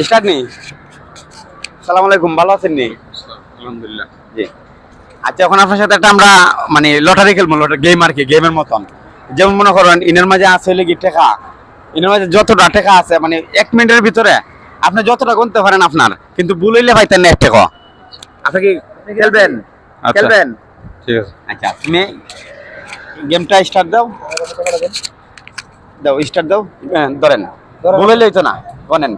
Start নেই। সালাম আলাইকুম, ভালো আছেন নি? আলহামদুলিল্লাহ। জি। আচ্ছা, এখন আপনার সাথে একটা আমরা মানে লটারি খেলবো, গেম আর কি, গেমের মতন। যেমন মনে করেন ইনের মাঝে আছে হলে কি টাকা, ইনের মাঝে যতটা টাকা আছে মানে 1 মিনিটের ভিতরে আপনি যতটা গুনতে পারেন আপনার, কিন্তু ভুলাইলে পাইতেন না 1 টাকা। আপনি কি খেলবেন? আচ্ছা। খেলবেন? ঠিক আছে। আচ্ছা, তুমি গেমটা স্টার্ট দাও। দাও, স্টার্ট দাও। ধরেন, ভুলাইলে হইতো না। গনেন,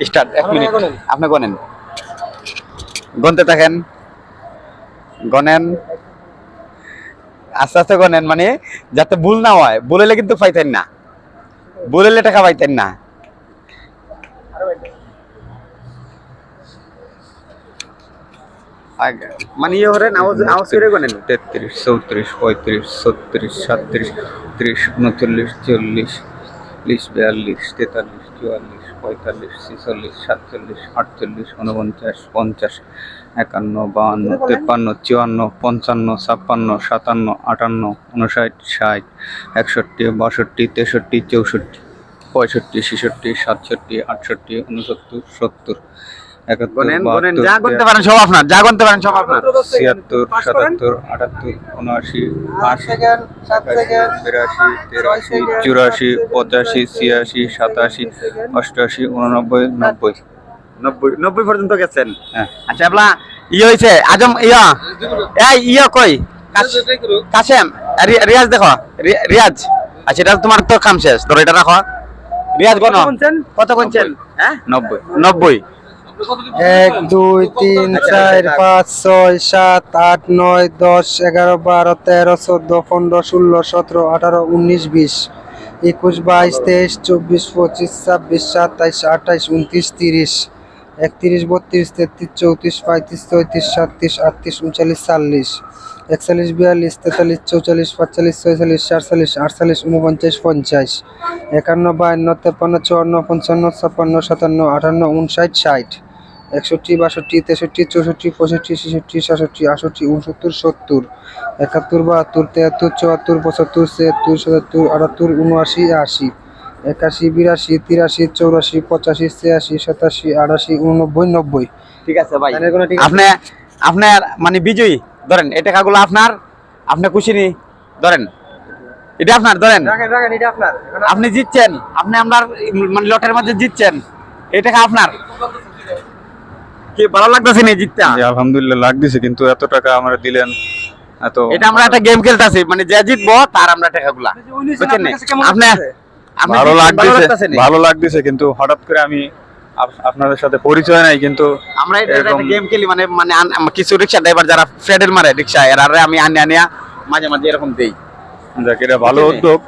স্টার্ট। 1 মিনিট আপনি গনেন, গনতে থাকেন, গনেন, আস্তে আস্তে গনেন, মানে যাতে ভুল না হয়। ভুলাইলে কিন্তু পাইতেন না, ভুলাইলে টাকা পাইতেন না। মানে ইয়ে করেন, আওয়াজ আওয়াজ করে গনেন। 33, 34, 35, 36, 37, 30, 39, 40, 42, 43, 44, 45, 46, 47, 48, 49, 50, 51, 52, 53, 54, 55, 56, 57, 58, 59, 60, 61, 62, 63, 64, 65, 66, 67, 68, 69, 70, 71, গনেন গনেন, 72, যা গনতে পারেন সব আপনার, যা গনতে পারেন সব আপনার। 76, 77, 78, 79, 80, 81, 82, 83, 84, 85, 86, 87, 88, 89, 90। 90 পর্যন্ত গেছেন। হ্যাঁ। আচ্ছা, এবলা ইয়ে হয়েছে আজম ইয়া, এই ইয়া কই কাশেম, রিয়াজ দেখো, রিয়াজ। আচ্ছা, এটা তোমার তো কাম শেষ, ধরো এটা রাখো। রিয়াজ গণ কত গুনছেন? হ্যাঁ, 90। 90। 1 2 3 4 5 6 7 8 9 10 11 12 13 14 15 16 17 18 19 20 21 22 23 24 25 26 27 28 29 30 31 32 33 34 35 36 37 38 39 40 41 42 43 44 45 46 47 48 49 50 51 52 53 54 55 56 57 58 59 60 61 62 63 64 65 66 67 68 69 70 71 72 73 74 75 76 77 78 79 80 81 82 83 84 85 86 87 88 89 90। ঠিক আছে ভাই, আপনি আপনার মানে বিজয়ী। ধরেন এই টাকাগুলো আপনার, আপনি খুশি নি? ধরেন এটা আপনার, ধরেন আপনি জিতছেন, আপনি আপনার মানে লটের মধ্যে জিতছেন, এই টাকা আপনার। কি ভালো লাগতেছে নি জিততে? জি, আলহামদুলিল্লাহ লাগতেছে, কিন্তু এত টাকা আমরা দিলেন এত। এটা আমরা একটা গেম খেলতেছি, মানে যে জিতবো তার আমরা টাকাগুলা, বুঝছেন নি? আপনি আপনি ভালো জিতছেন, লাগতেছে, নি? ভালো লাগতেছে, কিন্তু হঠাৎ করে আমি আপনাদের সাথে পরিচয় নাই, কিন্তু আমরা এটা এরকম একটা গেম খেলি, মানে মানে কিছু রিক্সা ড্রাইভার যারা ফ্রেডের মারে রিক্সা, এরা আমি আনিয়া মাঝে মাঝে এরকম দেই। যাক, এটা ভালো বুঝছেন নি? উদ্যোগ,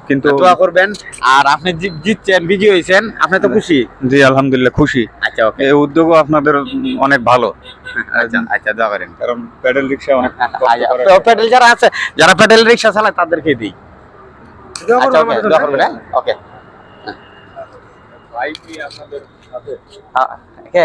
কিন্তু দোয়া করবেন। আর আপনি জিতছেন, বিজয়ী হয়েছেন, আপনি তো খুশি? জি আলহামদুলিল্লাহ খুশি। আচ্ছা, ওকে। এই উদ্যোগও আপনাদের অনেক ভালো, আচ্ছা আচ্ছা, দোয়া করেন। কারণ প্যাডেল রিক্সা অনেক কষ্ট করে। প্যাডেল যারা আছে, যারা প্যাডেল রিক্সা চালায় তাদেরকে দিই। আচ্ছা, ওকে, দোয়া করবেন। হ্যাঁ, ওকে। ভাই কি আপনাদের সাথে হ্যাঁ।